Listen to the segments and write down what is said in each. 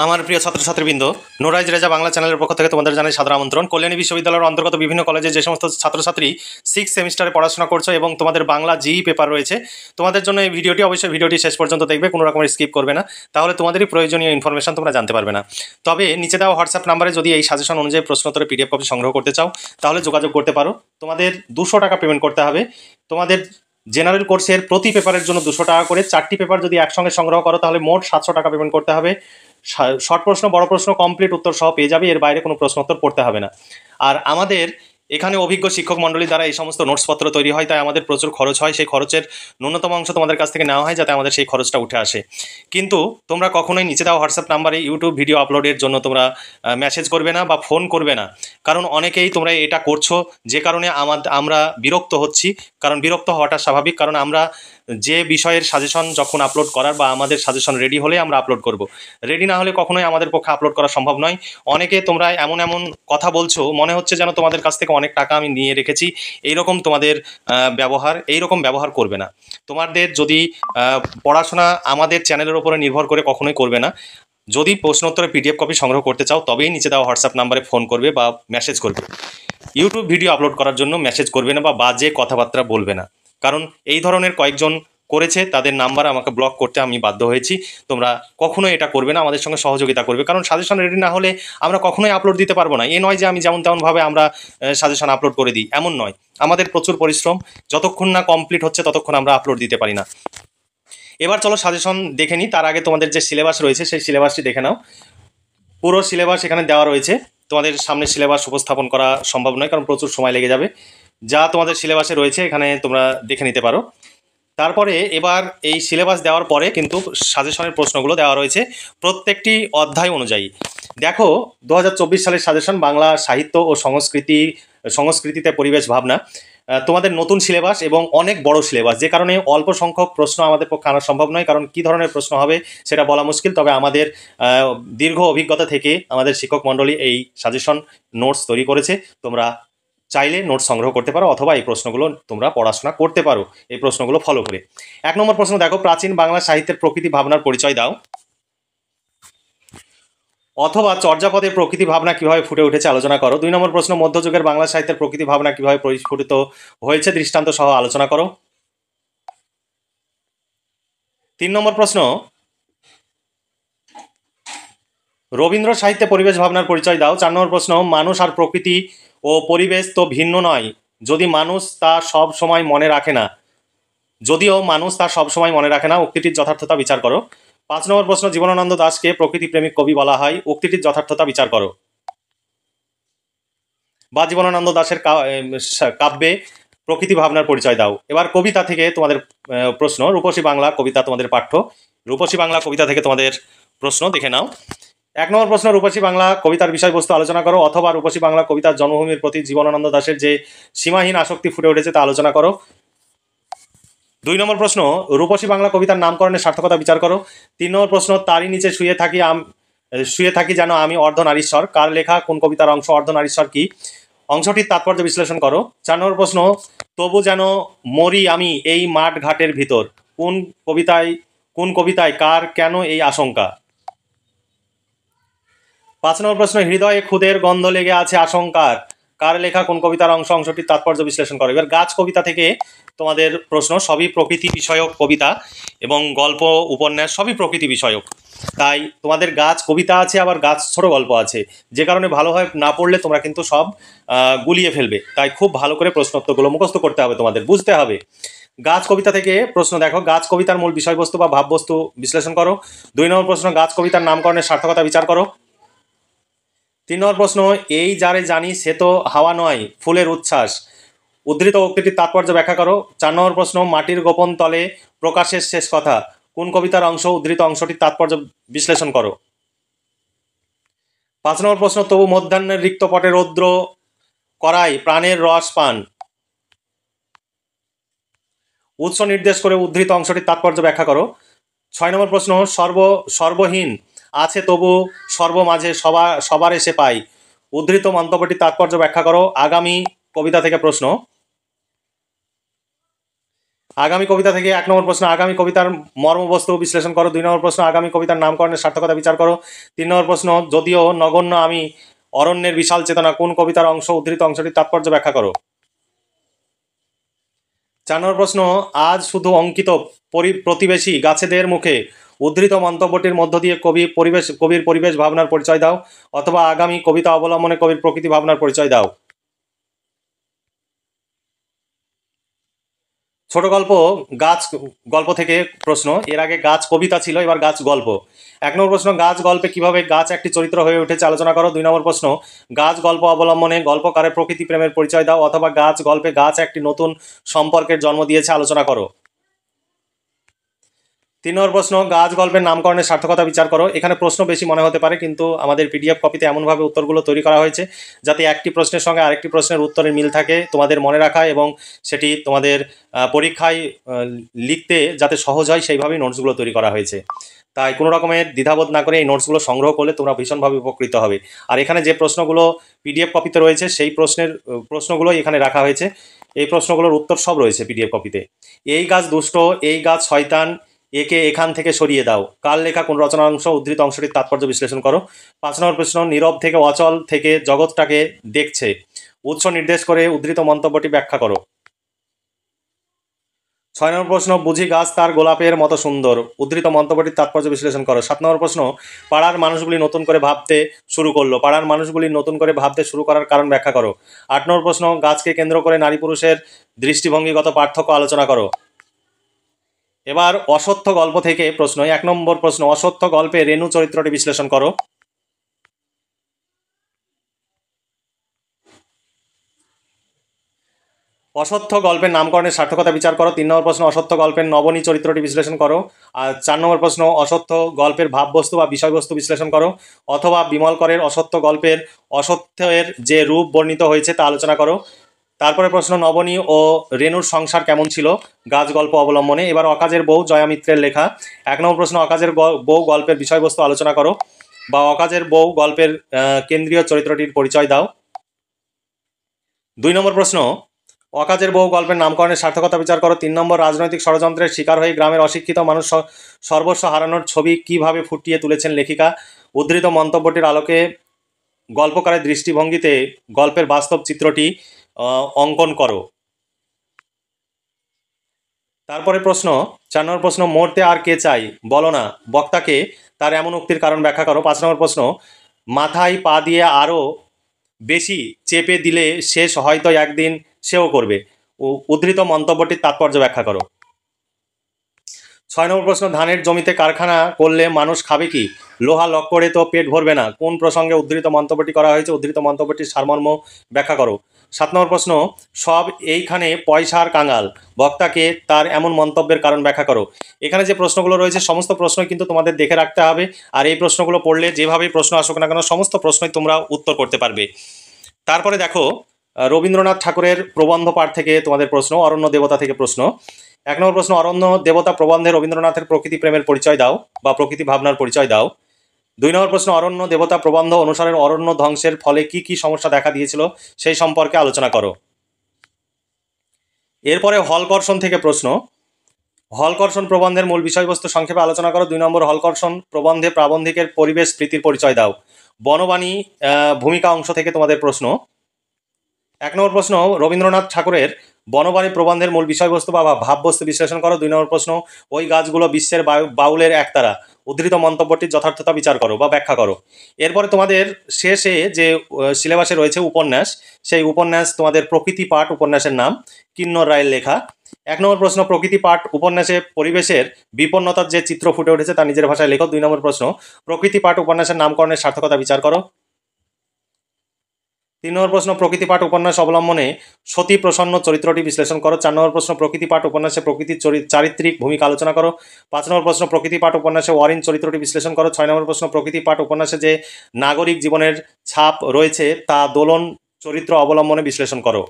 আমার প্রিয় ছাত্রছাত্রীবৃন্দ, নুরাইজ রেজা বাংলা চ্যানেলের পক্ষ থেকে তোমাদের জানাই সাদর আমন্ত্রণ। কল্যাণী বিশ্ববিদ্যালয়ের অন্তর্গত বিভিন্ন কলেজে যে সমস্ত ছাত্রছাত্রী 6 সেমিস্টারে পড়াশোনা করছো এবং তোমাদের বাংলা জিই পেপার রয়েছে, তোমাদের জন্য এই ভিডিওটি অবশ্যই ভিডিওটি শেষ পর্যন্ত দেখবে, কোনো রকমের স্কিপ করবে না, তাহলে তোমাদেরই প্রয়োজনীয় ইনফরমেশন তোমরা জানতে পারবে না। তবে নিচে দেওয়া হোয়াটসঅ্যাপ নাম্বারে যদি এই সাজেশন অনুযায়ী প্রশ্নোত্তরের পিডিএফ কপি সংগ্রহ করতে চাও তাহলে যোগাযোগ করতে পারো। তোমাদের 200 টাকা পেমেন্ট করতে হবে। তোমাদের জেনারেল কোর্সের প্রতি পেপারের জন্য 200 টাকা করে, 4টি পেপার যদি একসঙ্গে সংগ্রহ করো তাহলে মোট 700 টাকা পেমেন্ট করতে হবে। শর্ট প্রশ্ন, বড় প্রশ্ন, কমপ্লিট উত্তর সহ পেয়ে যাবে, এর বাইরে কোনো প্রশ্ন উত্তর পড়তে হবে না। আর আমাদের এখানে অভিজ্ঞ শিক্ষক মণ্ডলী দ্বারা এই সমস্ত নোটসপত্র তৈরি হয়, তাই আমাদের প্রচুর খরচ হয়। সেই খরচের ন্যূনতম অংশ তোমাদের কাছ থেকে নেওয়া হয় যাতে আমাদের সেই খরচটা উঠে আসে। কিন্তু তোমরা কখনোই নিচে দেওয়া হোয়াটসঅ্যাপ নাম্বারে ইউটিউব ভিডিও আপলোডের জন্য তোমরা মেসেজ করবে না বা ফোন করবে না, কারণ অনেকেই তোমরা এটা করছো, যে কারণে আমরা বিরক্ত হচ্ছি। কারণ বিরক্ত হওয়াটা স্বাভাবিক, কারণ আমরা যে বিষয়ের সাজেশন যখন আপলোড করার বা আমাদের সাজেশন রেডি হলে আমরা আপলোড করব, রেডি না হলে কখনোই আমাদের পক্ষে আপলোড করা সম্ভব নয়। অনেকে তোমরা এমন এমন কথা বলছো, মনে হচ্ছে যেন তোমাদের কাছ থেকে অনেক টাকা আমি নিয়ে রেখেছি, এইরকম তোমাদের এইরকম ব্যবহার করবে না। তোমাদের যদি পড়াশোনা আমাদের চ্যানেলের উপরে নির্ভর করে কখনোই করবে না। যদি প্রশ্নোত্তরের পিডিএফ কপি সংগ্রহ করতে চাও তবেই নিচে দেওয়া হোয়াটসঅ্যাপ নাম্বারে ফোন করবে বা মেসেজ করবে। ইউটিউব ভিডিও আপলোড করার জন্য মেসেজ করবে না বা বাজে কথাবার্তা বলবে না, কারণ এই ধরনের কয়েকজন করেছে, তাদের নাম্বার আমাকে ব্লক করতে আমি বাধ্য হয়েছি। তোমরা কখনোই এটা করবে না, আমাদের সঙ্গে সহযোগিতা করবে, কারণ সাজেশন রেডি না হলে আমরা কখনোই আপলোড দিতে পারবো না। এ নয় যে আমি যেমন তেমনভাবে আমরা সাজেশন আপলোড করে দিই, এমন নয়। আমাদের প্রচুর পরিশ্রম, যতক্ষণ না কমপ্লিট হচ্ছে ততক্ষণ আমরা আপলোড দিতে পারি না। এবার চলো সাজেশন দেখে নিই। তার আগে তোমাদের যে সিলেবাস রয়েছে সেই সিলেবাসটি দেখে নাও। পুরো সিলেবাস এখানে দেওয়া রয়েছে। তোমাদের সামনে সিলেবাস উপস্থাপন করা সম্ভব নয়, কারণ প্রচুর সময় লেগে যাবে। যা তোমাদের সিলেবাসে রয়েছে এখানে তোমরা দেখে নিতে পারো। তারপরে এবার এই সিলেবাস দেওয়ার পরে কিন্তু সাজেশনের প্রশ্নগুলো দেওয়া রয়েছে প্রত্যেকটি অধ্যায় অনুযায়ী। দেখো, 2024 সালের সাজেশন বাংলা সাহিত্য ও সংস্কৃতিতে পরিবেশ ভাবনা, তোমাদের নতুন সিলেবাস এবং অনেক বড় সিলেবাস, যে কারণে অল্প সংখ্যক প্রশ্ন আমাদের পক্ষে আনা সম্ভব নয়, কারণ কী ধরনের প্রশ্ন হবে সেটা বলা মুশকিল। তবে আমাদের দীর্ঘ অভিজ্ঞতা থেকে আমাদের শিক্ষক মণ্ডলী এই সাজেশন নোটস তৈরি করেছে। তোমরা চাইলে নোটস সংগ্রহ করতে পারো অথবা এই প্রশ্নগুলো তোমরা পড়াশোনা করতে পারো এই প্রশ্নগুলো ফলো করে। 1 নম্বর প্রশ্ন দেখো, প্রাচীন বাংলা সাহিত্যের প্রকৃতি ভাবনার পরিচয় দাও, অথবা চর্যাপদের প্রকৃতি ভাবনা কিভাবে ফুটে উঠেছে আলোচনা করো। 2 নম্বর প্রশ্ন, মধ্যযুগের বাংলা সাহিত্যের প্রকৃতি ভাবনা কিভাবে পরিস্ফুটিত হয়েছে দৃষ্টান্ত সহ আলোচনা করো। 3 নম্বর প্রশ্ন, রবীন্দ্র সাহিত্যে পরিবেশ ভাবনার পরিচয় দাও। 4 নম্বর প্রশ্ন, মানুষ আর প্রকৃতি ও পরিবেশ তো ভিন্ন নয়, যদি মানুষ তা সব সময় মনে রাখে না, যদিও মানুষ তা সব সময় মনে রাখে না, উক্তিটির যথার্থতা বিচার করো। 5 নম্বর প্রশ্ন, জীবনানন্দ দাশকে প্রকৃতি প্রেমিক কবি বলা হয়, উক্তিটির যথার্থতা বিচার করো। বা জীবনানন্দ দাশের কাব্যে প্রকৃতি ভাবনার পরিচয় দাও। এবার কবিতা থেকে তোমাদের প্রশ্ন, রূপসী বাংলা কবিতা তোমাদের পাঠ্য, রূপসী বাংলা কবিতা থেকে তোমাদের প্রশ্ন দেখে নাও। 1 নম্বর প্রশ্ন, রূপসী বাংলা কবিতার বিষয়বস্তু আলোচনা করো, অথবা রূপসী বাংলা কবিতার জন্মভূমির প্রতি জীবনানন্দ দাশের যে সীমাহীন আসক্তি ফুটে উঠেছে তা আলোচনা করো। 2 নম্বর প্রশ্ন, রূপসী বাংলা কবিতার নামকরণের সার্থকতা বিচার করো। 3 নম্বর প্রশ্ন, তারই নিচে শুয়ে থাকি যেন আমি অর্ধনারীশ্বর, কার লেখা, কোন কবিতার অংশ, অর্ধনারীশ্বর কি, অংশটির তাৎপর্য বিশ্লেষণ করো। 4 নম্বর প্রশ্ন, তবু যেন মরি আমি এই মাঠ ঘাটের ভিতর, কোন কবিতায় কার কেন এই আশঙ্কা। 5 নম্বর প্রশ্ন, হৃদয়ে খুদের গন্ধ লেগে আছে আশঙ্কার, কার লেখা, কোন কবিতার অংশটির তাৎপর্য বিশ্লেষণ করো। এবার গাছ কবিতা থেকে তোমাদের প্রশ্ন, সবই প্রকৃতি বিষয়ক কবিতা এবং গল্প উপন্যাস সবই প্রকৃতি বিষয়ক, তাই তোমাদের গাছ কবিতা আছে আবার গাছ ছোট গল্প আছে, যে কারণে ভালোভাবে না পড়লে তোমরা কিন্তু সব গুলিয়ে ফেলবে। তাই খুব ভালো করে প্রশ্নোত্তরগুলো মুখস্থ করতে হবে, তোমাদের বুঝতে হবে। গাছ কবিতা থেকে প্রশ্ন দেখো, গাছ কবিতার মূল বিষয়বস্তু বা ভাববস্তু বিশ্লেষণ করো। 2 নম্বর প্রশ্ন, গাছ কবিতার নামকরণের সার্থকতা বিচার করো। 3 নম্বর প্রশ্ন, এই যারে জানি সে তো হাওয়া নয় ফুলের উচ্ছ্বাস, উদ্ধৃত উক্তিটির তাৎপর্য ব্যাখ্যা করো। 4 নম্বর প্রশ্ন, মাটির গোপন তলে প্রকাশের শেষ কথা, কোন কবিতার অংশ, উদ্ধৃত অংশটির তাৎপর্য বিশ্লেষণ করো। 5 নম্বর প্রশ্ন, তবু মধ্যাহ্নের রিক্ত পটে রৌদ্র করায় প্রাণের রস পান, উৎস নির্দেশ করে উদ্ধৃত অংশটির তাৎপর্য ব্যাখ্যা করো। 6 নম্বর প্রশ্ন, সর্বহীন আছে তবু সর্বমাঝে সবার এসে পাই, উদ্ধৃত মন্তব্যটির তাৎপর্য ব্যাখ্যা করো। আগামী কবিতা থেকে প্রশ্ন, আগামী কবিতা থেকে 1 নম্বর প্রশ্ন, আগামী কবিতার মর্মবস্তু বিশ্লেষণ করো। 2 নম্বর প্রশ্ন, আগামী কবিতার নামকরণের সার্থকতা বিচার করো। 3 নম্বর প্রশ্ন, যদিও নগণ্য আমি অরণ্যের বিশাল চেতনা কোন কবিতার অংশ, উদ্ধৃত অংশটির তাৎপর্য ব্যাখ্যা করো। 4 নম্বর প্রশ্ন, আজ শুধু অঙ্কিত প্রতিবেশী গাছেদের মুখে উদ্ধৃত মন্তব্যটির মধ্য দিয়ে কবির পরিবেশ ভাবনার পরিচয় দাও, অথবা আগামী কবিতা অবলম্বনে কবির প্রকৃতি ভাবনার পরিচয় দাও। ছোট গল্প গাছ গল্প থেকে প্রশ্ন, এর আগে গাছ কবিতা ছিল, এবার গাছ গল্প। 1 নম্বর প্রশ্ন, গাছ গল্পে কিভাবে গাছ একটি চরিত্র হয়ে উঠেছে আলোচনা করো। 2 নম্বর প্রশ্ন, গাছ গল্প অবলম্বনে গল্পকারের প্রকৃতি প্রেমের পরিচয় দাও, অথবা গাছ গল্পে গাছ একটি নতুন সম্পর্কের জন্ম দিয়েছে আলোচনা করো। 3 নম্বর প্রশ্ন, গাছ গল্পের নামকরণের সার্থকতা বিচার করো। এখানে প্রশ্ন বেশি মনে হতে পারে, কিন্তু আমাদের পিডিএফ কপিতে এমনভাবে উত্তরগুলো তৈরি করা হয়েছে যাতে একটি প্রশ্নের সঙ্গে আরেকটি প্রশ্নের উত্তরের মিল থাকে তোমাদের মনে রাখা, এবং সেটি তোমাদের পরীক্ষায় লিখতে যাতে সহজ হয় সেইভাবেই নোটসগুলো তৈরি করা হয়েছে। তাই কোনো রকমের দ্বিধাবোধ না করে এই নোটসগুলো সংগ্রহ করলে তোমরা ভীষণভাবে উপকৃত হবে। আর এখানে যে প্রশ্নগুলো পিডিএফ কপিতে রয়েছে সেই প্রশ্নগুলো এখানে রাখা হয়েছে। এই প্রশ্নগুলোর উত্তর সব রয়েছে পিডিএফ কপিতে। এই গাছ দুষ্ট, এই গাছ শয়তান, একে এখান থেকে সরিয়ে দাও, কার লেখা কোন রচনাংশ, উদ্ধৃত অংশটির তাৎপর্য বিশ্লেষণ করো। 5 নম্বর প্রশ্ন, নীরব থেকে অচল থেকে জগৎটাকে দেখছে, উৎস নির্দেশ করে উদ্ধৃত মন্তব্যটি ব্যাখ্যা করো। 6 নম্বর প্রশ্ন, বুঝি গাছ তার গোলাপের মতো সুন্দর, উদ্ধৃত মন্তব্যটির তাৎপর্য বিশ্লেষণ করো। 7 নম্বর প্রশ্ন, পাড়ার মানুষগুলি নতুন করে ভাবতে শুরু করলো, পাড়ার মানুষগুলি নতুন করে ভাবতে শুরু করার কারণ ব্যাখ্যা করো। 8 নম্বর প্রশ্ন, গাছকে কেন্দ্র করে নারী পুরুষের দৃষ্টিভঙ্গিগত পার্থক্য আলোচনা করো। এবার অসত্য গল্প থেকে প্রশ্ন। 1 নম্বর প্রশ্ন, অসত্য গল্পে রেণু চরিত্রটি বিশ্লেষণ করো। অসত্য গল্পের নামকরণের সার্থকতা বিচার করো। 3 নম্বর প্রশ্ন, অসত্য গল্পের নবনী চরিত্রটি বিশ্লেষণ করো। আর 4 নম্বর প্রশ্ন, অসত্য গল্পের ভাববস্তু বা বিষয়বস্তু বিশ্লেষণ করো, অথবা বিমল করের অসত্য গল্পের অসত্যের যে রূপ বর্ণিত হয়েছে তা আলোচনা করো। তারপরে প্রশ্ন, নবনী ও রেণুর সংসার কেমন ছিল গাছ গল্প অবলম্বনে। এবার অকাজের বউ জয়া মিত্রের লেখা। 1 নম্বর প্রশ্ন, অকাজের বউ গল্পের বিষয়বস্তু আলোচনা করো, বা অকাজের বউ গল্পের কেন্দ্রীয় চরিত্রটির পরিচয় দাও। 2 নম্বর প্রশ্ন, অকাজের বউ গল্পের নামকরণের সার্থকতা বিচার করো। 3 নম্বর, রাজনৈতিক ষড়যন্ত্রের শিকার হয়ে গ্রামের অশিক্ষিত মানুষ সর্বস্ব হারানোর ছবি কিভাবে ফুটিয়ে তুলেছেন লেখিকা, উদ্ধৃত মন্তব্যটির আলোকে গল্পকারের দৃষ্টিভঙ্গিতে গল্পের বাস্তব চিত্রটি অঙ্কন করো। তারপরে প্রশ্ন 4 নম্বর প্রশ্ন, মরতে আর কে চাই বলো না, বক্তাকে তার এমন উক্তির কারণ ব্যাখ্যা করো। 5 নম্বর প্রশ্ন, মাথায় পা দিয়ে আরও বেশি চেপে দিলে শেষ হয়তো একদিন সেও করবে, উদ্ধৃত মন্তব্যটির তাৎপর্য ব্যাখ্যা করো। 6 নম্বর প্রশ্ন, ধানের জমিতে কারখানা করলে মানুষ খাবে কি, লোহা লক করে তো পেট ভরবে না, কোন প্রসঙ্গে উদ্ধৃত মন্তব্যটি করা হয়েছে, উদ্ধৃত মন্তব্যটির সারমর্ম ব্যাখ্যা করো। 7 নম্বর প্রশ্ন, সব এইখানে পয়সার কাঙাল, বক্তাকে তার এমন মন্তব্যের কারণ ব্যাখ্যা করো। এখানে যে প্রশ্নগুলো রয়েছে সমস্ত প্রশ্নই কিন্তু তোমাদের দেখে রাখতে হবে, আর এই প্রশ্নগুলো পড়লে যেভাবেই প্রশ্ন আসুক না কেন সমস্ত প্রশ্নই তোমরা উত্তর করতে পারবে। তারপরে দেখো, রবীন্দ্রনাথ ঠাকুরের প্রবন্ধ পাঠ থেকে তোমাদের প্রশ্ন, অরণ্য দেবতা থেকে প্রশ্ন। 1 নম্বর প্রশ্ন, অরণ্য দেবতা প্রবন্ধে রবীন্দ্রনাথের প্রকৃতি প্রেমের পরিচয় দাও, বা প্রকৃতি ভাবনার পরিচয় দাও। 2 নম্বর প্রশ্ন, অরণ্য দেবতা প্রবন্ধ অনুসারে অরণ্য ধ্বংসের ফলে কি কি সমস্যা দেখা দিয়েছিল সেই সম্পর্কে আলোচনা করো। এরপরে হলকর্ষণ থেকে প্রশ্ন, হলকর্ষণ প্রবন্ধের মূল বিষয়বস্তু সংক্ষেপে আলোচনা করো। 2 নম্বর, হলকর্ষণ প্রবন্ধে প্রাবন্ধিকের পরিবেশ প্রীতির পরিচয় দাও। বনবাণী ভূমিকা অংশ থেকে তোমাদের প্রশ্ন। 1 নম্বর প্রশ্ন, রবীন্দ্রনাথ ঠাকুরের বনবাণী প্রবন্ধের মূল বিষয়বস্তু বা ভাববস্তু বিশ্লেষণ করো। 2 নম্বর প্রশ্ন, ওই গাছগুলো বিশ্বের বাউলের একতারা, উদ্ধৃত মন্তব্যটির যথার্থতা বিচার করো বা ব্যাখ্যা করো। এরপরে তোমাদের শেষে যে সিলেবাসে রয়েছে উপন্যাস, সেই উপন্যাস তোমাদের প্রকৃতি পাঠ উপন্যাসের নাম, কিন্নর রায়ের লেখা। 1 নম্বর প্রশ্ন, প্রকৃতি পাঠ উপন্যাসে পরিবেশের বিপন্নতার যে চিত্র ফুটে উঠেছে তা নিজের ভাষায় লেখো। 2 নম্বর প্রশ্ন, প্রকৃতি পাঠ উপন্যাসের নামকরণের সার্থকতা বিচার করো। 3 নম্বর প্রশ্ন, প্রকৃতি পাঠ উপন্যাস অবলম্বনে সতী প্রসন্ন চরিত্রটি বিশ্লেষণ করো। 4 নম্বর প্রশ্ন, প্রকৃতি পাঠ উপন্যাসে প্রকৃতির চারিত্রিক ভূমিকা আলোচনা করো। 5 নম্বর প্রশ্ন, প্রকৃতি পাঠ উপন্যাসে ওয়ারিন চরিত্রটি বিশ্লেষণ করো। 6 নম্বর প্রশ্ন, প্রকৃতি পাঠ উপন্যাসে যে নাগরিক জীবনের ছাপ রয়েছে তা দোলন চরিত্র অবলম্বনে বিশ্লেষণ করো।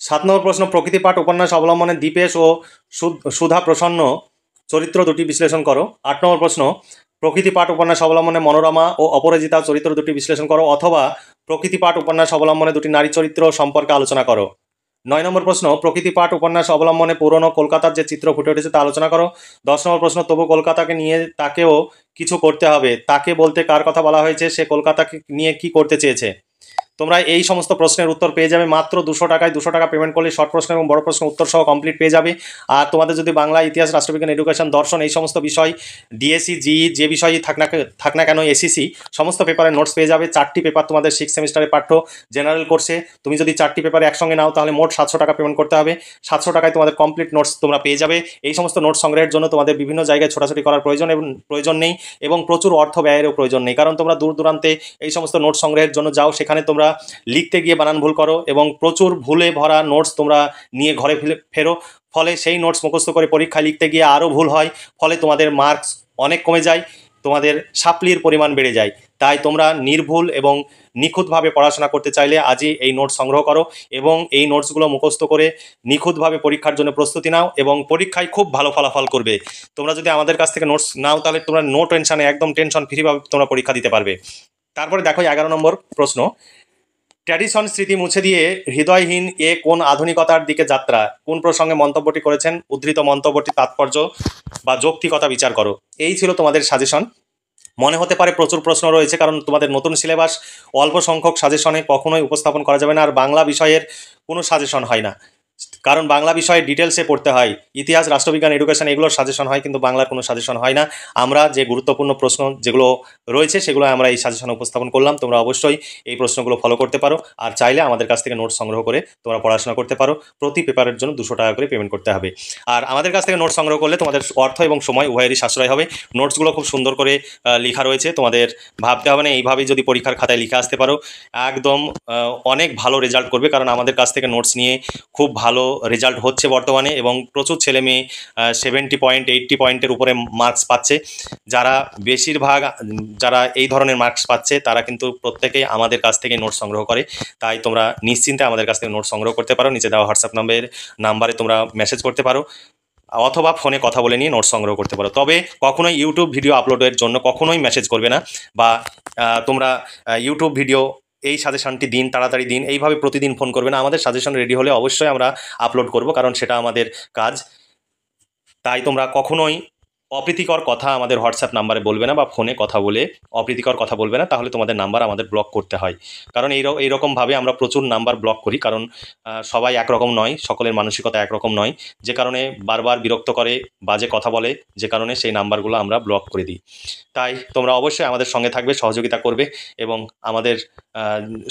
7 নম্বর প্রশ্ন, প্রকৃতি পাঠ উপন্যাস অবলম্বনে দীপেশ ও সুধা প্রসন্ন চরিত্র দুটি বিশ্লেষণ করো। 8 নম্বর প্রশ্ন, প্রকৃতি পাঠ উপন্যাস অবলম্বনে মনোরমা ও অপরাজিতা চরিত্র দুটি বিশ্লেষণ করো, অথবা প্রকৃতি পাঠ উপন্যাস অবলম্বনে দুটি নারী চরিত্র সম্পর্কে আলোচনা করো। 9 নম্বর প্রশ্ন, প্রকৃতি পাঠ উপন্যাস অবলম্বনে পুরনো কলকাতার যে চিত্র ফুটে উঠেছে তা আলোচনা করো। 10 নম্বর প্রশ্ন, তবু কলকাতাকে নিয়ে তাকেও কিছু করতে হবে, তাকে বলতে কার কথা বলা হয়েছে, সে কলকাতাকে নিয়ে কি করতে চেয়েছে। তোমরা এই সমস্ত প্রশ্নের উত্তর পেয়ে যাবে মাত্র 200 টাকায়। 200 টাকা পেমেন্ট করলে শর্ট প্রশ্ন এবং বড় প্রশ্ন উত্তর সহ কমপ্লিট পেয়ে যাবে। আর তোমাদের যদি বাংলা, ইতিহাস, রাষ্ট্রবিজ্ঞান, এডুকেশন, দর্শন এই সমস্ত বিষয়, ডিএসসি, জিই যে বিষয়ই থাক না কেন, এসিসি সমস্ত পেপারের নোটস পেয়ে যাবে। 4টি পেপার তোমাদের 6 সেমিস্টারের পাঠ্য জেনারেল কোর্সে। তুমি যদি 4টি পেপারে একসঙ্গে নাও তাহলে মোট 700 টাকা পেমেন্ট করতে হবে। 700 টাকায় তোমাদের কমপ্লিট নোটস তোমরা পেয়ে যাবে। এই সমস্ত নোটস সংগ্রহের জন্য তোমাদের বিভিন্ন জায়গায় ছোটাছুটি করার প্রয়োজন নেই এবং প্রচুর অর্থ ব্যয়েরও প্রয়োজন নেই, কারণ তোমরা দূর দূরান্তে এই সমস্ত নোটস সংগ্রহের জন্য যাও, সেখানে তোমরা লিখতে গিয়ে বানান ভুল করো এবং প্রচুর ভুলে ভরা নোটস তোমরা নিয়ে ঘরে ফেরো। ফলে সেই নোটস মুখস্থ করে পরীক্ষায় লিখতে গিয়ে আরও ভুল হয়, ফলে তোমাদের মার্কস অনেক কমে যায়, তোমাদের সাপ্লির পরিমাণ বেড়ে যায়। তাই তোমরা নির্ভুল এবং নিখুঁতভাবে পড়াশোনা করতে চাইলে আজই এই নোটস সংগ্রহ করো এবং এই নোটসগুলো মুখস্থ করে নিখুঁতভাবে পরীক্ষার জন্য প্রস্তুতি নাও এবং পরীক্ষায় খুব ভালো ফলাফল করবে। তোমরা যদি আমাদের কাছ থেকে নোটস নাও তাহলে তোমরা নো টেনশনে, একদম টেনশন ফ্রিভাবে তোমরা পরীক্ষা দিতে পারবে। তারপরে দেখো 11 নম্বর প্রশ্ন, ট্র্যাডিশন স্মৃতি মুছে দিয়ে হৃদয়হীন এ কোন আধুনিকতার দিকে যাত্রা, কোন প্রসঙ্গে মন্তব্যটি করেছেন, উদ্ধৃত মন্তব্যটি তাৎপর্য বা যৌক্তিকতা বিচার করো। এই ছিল তোমাদের সাজেশন। মনে হতে পারে প্রচুর প্রশ্ন রয়েছে, কারণ তোমাদের নতুন সিলেবাস, অল্প সংখ্যক সাজেশনে কখনোই উপস্থাপন করা যাবে না। আর বাংলা বিষয়ের কোনো সাজেশন হয় না, কারণ বাংলা বিষয়ে ডিটেলসে পড়তে হয়। ইতিহাস, রাষ্ট্রবিজ্ঞান, এডুকেশন এগুলোর সাজেশন হয়, কিন্তু বাংলার কোনো সাজেশন হয় না। আমরা যে গুরুত্বপূর্ণ প্রশ্ন যেগুলো রয়েছে সেগুলো আমরা এই সাজেশনে উপস্থাপন করলাম। তোমরা অবশ্যই এই প্রশ্নগুলো ফলো করতে পারো, আর চাইলে আমাদের কাছ থেকে নোটস সংগ্রহ করে তোমরা পড়াশোনা করতে পারো। প্রতি পেপারের জন্য 200 টাকা করে পেমেন্ট করতে হবে। আর আমাদের কাছ থেকে নোটস সংগ্রহ করলে তোমাদের অর্থ এবং সময় উভয়েরই সাশ্রয় হবে। নোটসগুলো খুব সুন্দর করে লেখা রয়েছে, তোমাদের ভাবতে হবে না, এইভাবেই যদি পরীক্ষার খাতায় লিখে আসতে পারো একদম অনেক ভালো রেজাল্ট করবে, কারণ আমাদের কাছ থেকে নোটস নিয়ে খুব ভালো রেজাল্ট হচ্ছে বর্তমানে এবং প্রচুর ছেলে মেয়ে 70 পয়েন্ট 80 পয়েন্টের উপরে মার্কস পাচ্ছে। যারা বেশিরভাগ যারা এই ধরনের মার্কস পাচ্ছে তারা কিন্তু প্রত্যেকেই আমাদের কাছ থেকে নোটস সংগ্রহ করে। তাই তোমরা নিশ্চিন্তে আমাদের কাছ থেকে নোটস সংগ্রহ করতে পারো। নিচে দেওয়া হোয়াটসঅ্যাপ নাম্বারে তোমরা মেসেজ করতে পারো অথবা ফোনে কথা বলে নিয়ে নোটস সংগ্রহ করতে পারো। তবে কখনোই ইউটিউব ভিডিও আপলোডের জন্য কখনোই মেসেজ করবে না, বা তোমরা ইউটিউব ভিডিও এই সাজেশনটি দিন, তাড়াতাড়ি দিন, এইভাবে প্রতিদিন ফোন করবে না। আমাদের সাজেশন রেডি হলে অবশ্যই আমরা আপলোড করব, কারণ সেটা আমাদের কাজ। তাই তোমরা কখনোই অপ্রীতিকর কথা আমাদের হোয়াটসঅ্যাপ নাম্বারে বলবে না, বা ফোনে কথা বলে অপ্রীতিকর কথা বলবে না, তাহলে তোমাদের নাম্বার আমাদের ব্লক করতে হয়। কারণ এইরকমভাবে আমরা প্রচুর নাম্বার ব্লক করি, কারণ সবাই একরকম নয়, সকলের মানসিকতা একরকম নয়, যে কারণে বারবার বিরক্ত করে, বাজে কথা বলে, যে কারণে সেই নাম্বারগুলো আমরা ব্লক করে দিই। তাই তোমরা অবশ্যই আমাদের সঙ্গে থাকবে, সহযোগিতা করবে এবং আমাদের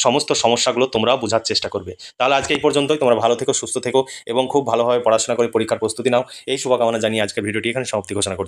সমস্ত সমস্যাগুলো তোমরাও বোঝার চেষ্টা করবে। তাহলে আজকে এই পর্যন্তই। তোমরা ভালো থেকো, সুস্থ থেকো এবং খুব ভালোভাবে পড়াশোনা করে পরীক্ষার প্রস্তুতি নাও। এই শুভকামনা জানিয়ে আজকের ভিডিওটি এখানে সমাপ্তি ঘোষণা করছি।